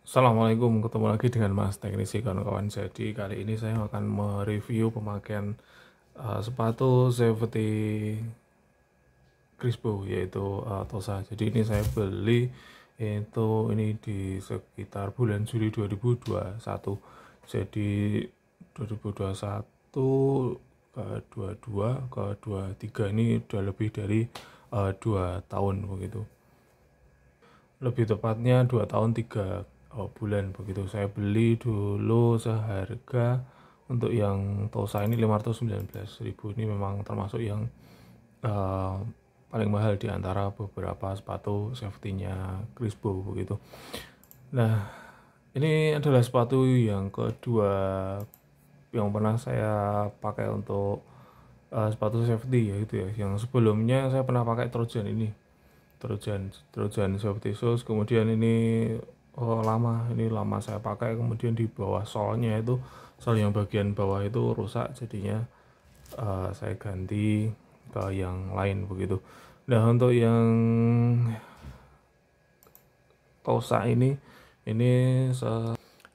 Assalamualaikum, ketemu lagi dengan Mas Teknisi kawan-kawan. Jadi kali ini saya akan mereview pemakaian sepatu safety Crispo yaitu Tosa. Jadi ini saya beli itu ini di sekitar bulan Juli 2021. Jadi 2021 ke 22 ke 23 ini udah lebih dari 2 tahun begitu. Lebih tepatnya 2 tahun 3 bulan begitu. Saya beli dulu seharga untuk yang Tosa ini 519.000. Ini memang termasuk yang uh, paling mahal di antara beberapa sepatu safety-nya Crispo begitu. Nah, ini adalah sepatu yang kedua yang pernah saya pakai untuk sepatu safety ya itu ya. Yang sebelumnya saya pernah pakai Trojan ini. Trojan safety shoes. Kemudian ini lama saya pakai. Kemudian di bawah solnya itu, sol yang bagian bawah itu rusak, jadinya saya ganti ke yang lain begitu. Nah, untuk yang Tosa ini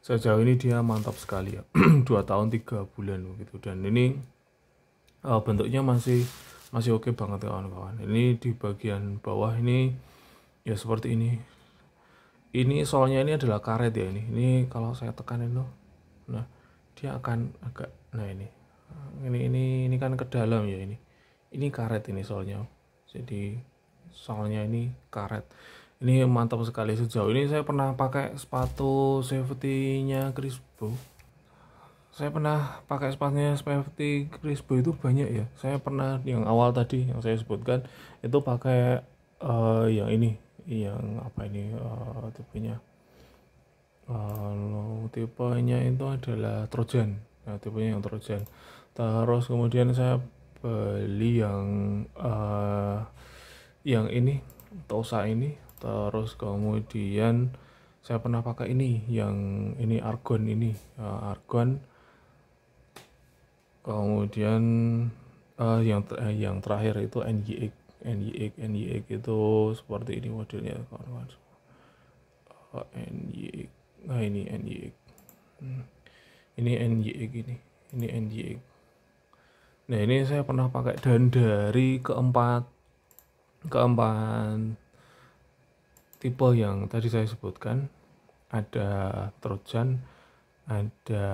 sejauh ini dia mantap sekali ya. 2 tahun 3 bulan begitu. Dan ini bentuknya masih masih oke banget kawan-kawan. Ini di bagian bawah ini ya seperti ini. Ini solnya ini adalah karet ya ini kalau saya tekan itu, nah dia akan agak, nah ini kan ke dalam ya ini karet ini solnya. Jadi solnya ini karet. Ini mantap sekali. Sejauh ini saya pernah pakai sepatu safety-nya Crispo. Saya pernah pakai sepatunya safety Crispo itu banyak ya. Saya pernah yang awal tadi yang saya sebutkan itu pakai yang ini, yang apa ini tipenya. Tipenya itu adalah Trojan. Nah, tipenya yang Trojan. Terus kemudian saya beli yang ini Tosa ini. Terus kemudian saya pernah pakai ini yang ini Argon ini, Argon. Kemudian yang terakhir itu NYX itu seperti ini modelnya kawan-kawan. NYX. Nah, ini NYX. Ini NYX ini NYX. Nah, ini saya pernah pakai, dan dari keempat tipe yang tadi saya sebutkan, ada Trojan, ada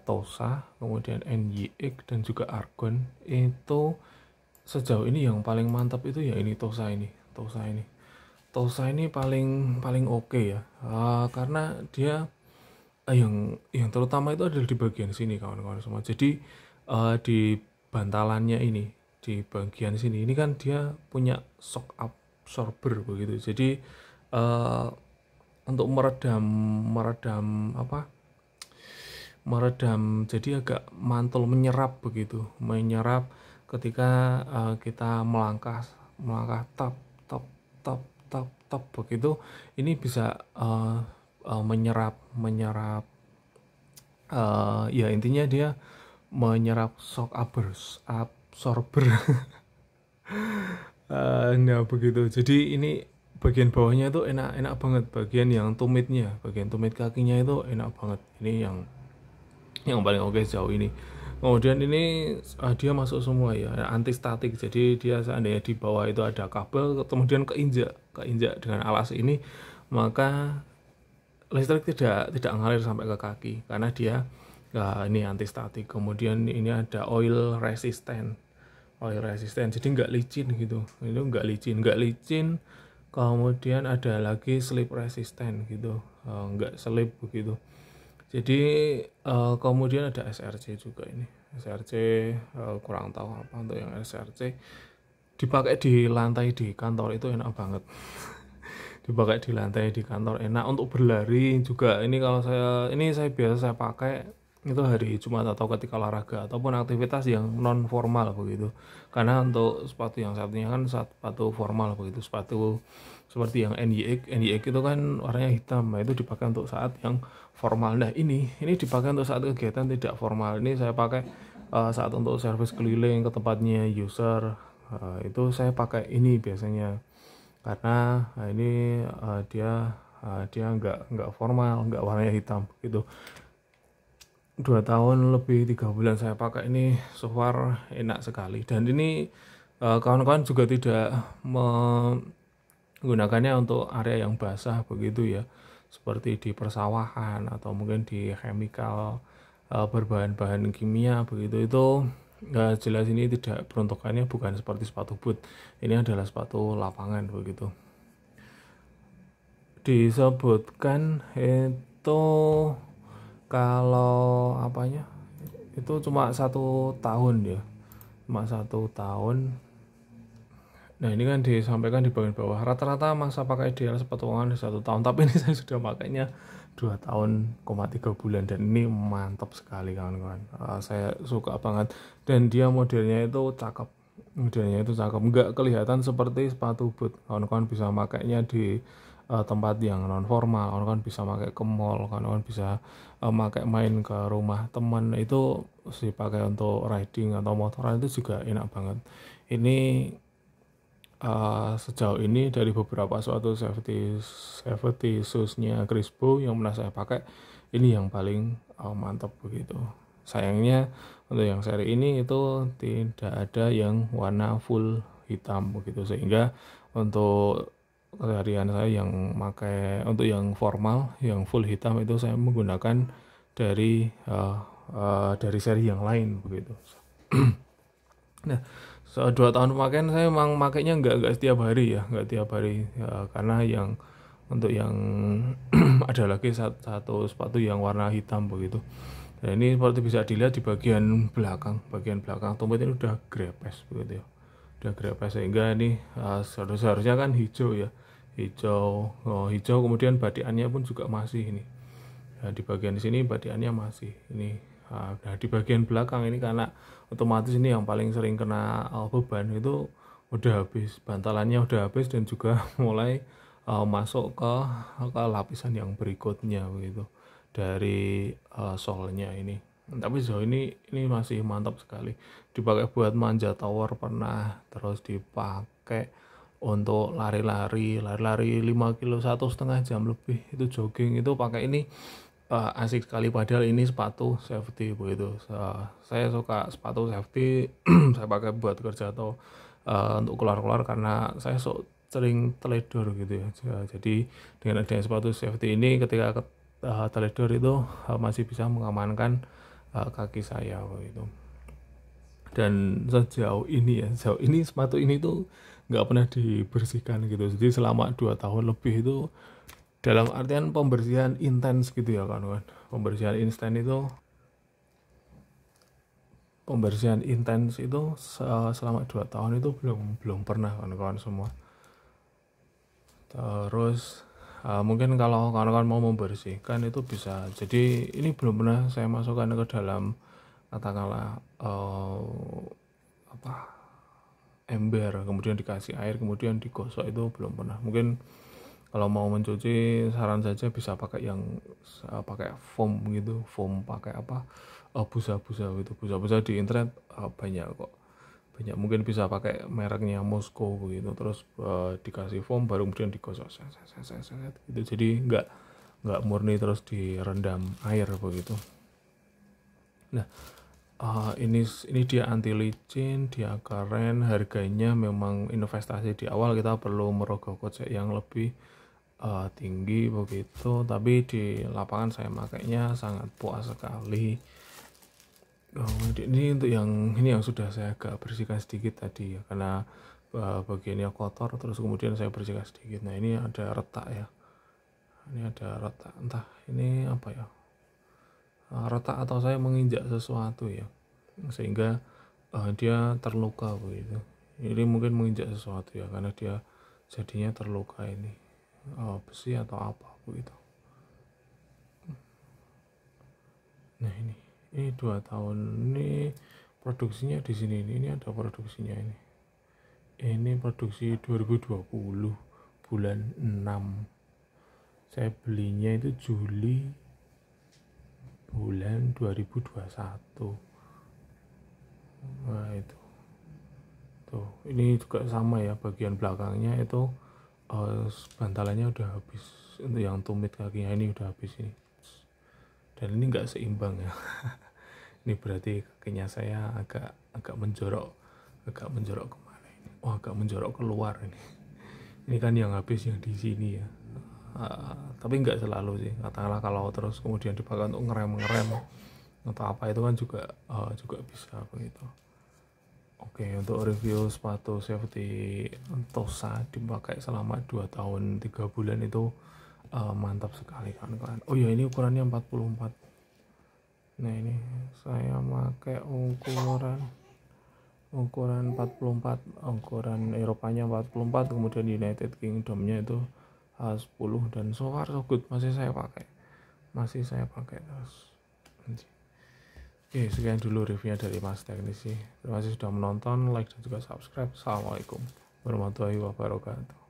Tosa, kemudian NYX dan juga Argon. Itu sejauh ini yang paling mantap itu ya ini Tosa ini. Tosa ini paling oke ya. Karena dia yang terutama itu adalah di bagian sini kawan-kawan semua. Jadi di bantalannya ini, di bagian sini ini kan dia punya shock absorber begitu. Jadi untuk meredam jadi agak mantul, menyerap begitu, menyerap ketika kita melangkah tap tap tap tap tap begitu. Ini bisa menyerap ya intinya dia menyerap shock absorber. Nah begitu. Jadi ini bagian bawahnya itu enak banget, bagian yang bagian tumit kakinya itu enak banget. Ini yang paling oke sejauh ini. Kemudian ini dia masuk semua ya, anti statik. Jadi dia seandainya di bawah itu ada kabel, kemudian keinjak dengan alas ini, maka listrik tidak ngalir sampai ke kaki karena dia ini anti statik. Kemudian ini ada oil resistant. Jadi nggak licin gitu. Ini nggak licin. Kemudian ada lagi slip resistant gitu, nggak slip begitu. Jadi kemudian ada SRC juga ini. SRC kurang tahu apa untuk yang SRC. Dipakai di lantai di kantor itu enak banget. Dipakai di lantai di kantor enak untuk berlari juga. Ini kalau saya biasa saya pakai itu hari Jumat atau ketika olahraga ataupun aktivitas yang non formal begitu. Karena untuk sepatu yang satunya kan sepatu formal begitu, sepatu seperti yang NYX itu kan warnanya hitam. Nah, itu dipakai untuk saat yang formal. Nah, ini dipakai untuk saat kegiatan tidak formal. Ini saya pakai saat untuk servis keliling ke tempatnya user. Itu saya pakai ini biasanya karena ini dia dia nggak formal, nggak warnanya hitam gitu. 2 tahun lebih 3 bulan saya pakai ini, so far enak sekali. Dan ini kawan-kawan juga tidak menggunakannya untuk area yang basah begitu ya, seperti di persawahan atau mungkin di chemical berbahan-bahan kimia begitu. Itu jelas ini tidak, peruntukannya bukan seperti sepatu boot, ini adalah sepatu lapangan begitu. Disebutkan itu kalau apanya itu cuma 1 tahun ya, cuma 1 tahun. Nah ini kan disampaikan di bagian bawah rata-rata masa pakai ideal sepatu lapangan 1 tahun, tapi ini saya sudah pakainya 2 tahun, 3 bulan dan ini mantap sekali kawan-kawan. Saya suka banget dan dia modelnya itu cakep, nggak kelihatan seperti sepatu boot. Kawan-kawan bisa makainya di tempat yang non formal, kawan-kawan bisa pakai ke mall, kawan-kawan bisa pakai main ke rumah teman, itu dipakai untuk riding atau motoran itu juga enak banget. Ini sejauh ini dari beberapa suatu safety shoesnya Crispo yang pernah saya pakai, ini yang paling mantap begitu. Sayangnya untuk yang seri ini itu tidak ada yang warna full hitam begitu, sehingga untuk keseharian saya yang pakai untuk yang formal yang full hitam itu saya menggunakan dari seri yang lain begitu. Nah, 2 tahun pemakaian saya memang makainya nggak setiap hari ya, nggak tiap hari ya, karena yang untuk yang ada lagi satu sepatu yang warna hitam begitu. Dan ini seperti bisa dilihat di bagian belakang tumit ini udah grepes begitu ya, udah grepes, sehingga ini seharusnya kan hijau ya, hijau kemudian badikannya pun juga masih ini. Nah, di bagian sini badikannya masih ini. Nah, di bagian belakang ini karena otomatis ini yang paling sering kena beban itu udah habis, bantalannya udah habis dan juga mulai masuk ke lapisan yang berikutnya begitu dari solnya ini. Tapi sejauh ini masih mantap sekali. Dipakai buat manjat tower pernah, terus dipakai untuk lari-lari 5 kilo 1,5 jam lebih itu jogging, itu pakai ini asik sekali. Padahal ini sepatu safety begitu. Saya suka sepatu safety saya pakai buat kerja atau untuk keluar-keluar karena saya sering teledor gitu ya. Jadi dengan adanya sepatu safety ini ketika teledor itu masih bisa mengamankan kaki saya begitu. Dan sejauh ini sepatu ini tuh nggak pernah dibersihkan gitu. Jadi selama 2 tahun lebih itu, dalam artian pembersihan intens gitu ya kan, pembersihan intens itu selama 2 tahun itu belum pernah kawan-kawan semua. Terus mungkin kalau kawan-kawan mau membersihkan itu bisa, jadi ini belum pernah saya masukkan ke dalam katakanlah ember kemudian dikasih air kemudian digosok, itu belum pernah. Mungkin kalau mau mencuci saran saja bisa pakai yang pakai foam gitu, pakai busa-busa gitu, busa-busa di internet banyak kok, mungkin bisa pakai mereknya Moskow begitu, terus dikasih foam baru kemudian digosok gitu, jadi nggak murni terus direndam air begitu. Nah ini dia anti licin, dia keren, harganya memang investasi di awal, kita perlu merogoh kocek yang lebih tinggi begitu, tapi di lapangan saya makainya sangat puas sekali. Ini untuk yang sudah saya agak bersihkan sedikit tadi ya, karena bagiannya kotor, terus kemudian saya bersihkan sedikit. Nah ini ada retak ya, entah ini apa ya, retak atau saya menginjak sesuatu ya, sehingga dia terluka begitu. Ini mungkin menginjak sesuatu ya, karena dia jadinya terluka ini, besi atau apa begitu. Nah ini 2 tahun ini produksinya di sini, ini ada produksinya ini produksi 2020 bulan 6, saya belinya itu Juli bulan 2021. Nah itu tuh, ini juga sama ya, bagian belakangnya itu bantalannya udah habis, untuk yang tumit kakinya ini udah habis ini, dan ini nggak seimbang ya. Ini berarti kakinya saya agak agak menjorok kemana ini, agak menjorok keluar ini kan yang habis yang di sini ya. Tapi nggak selalu sih, katakanlah kalau terus kemudian dipakai untuk ngerem atau apa itu kan juga bisa begitu. Oke, untuk review sepatu safety Tosa dipakai selama 2 tahun 3 bulan itu mantap sekali kan. Oh ya, ini ukurannya 44. Nah, ini saya pakai ukuran 44, ukuran Eropanya 44, kemudian United Kingdomnya itu 10, dan so far so good, masih saya pakai terus. Oke, sekian dulu reviewnya dari Mas Teknisi. Terima kasih sudah menonton, like dan juga subscribe. Assalamualaikum warahmatullahi wabarakatuh.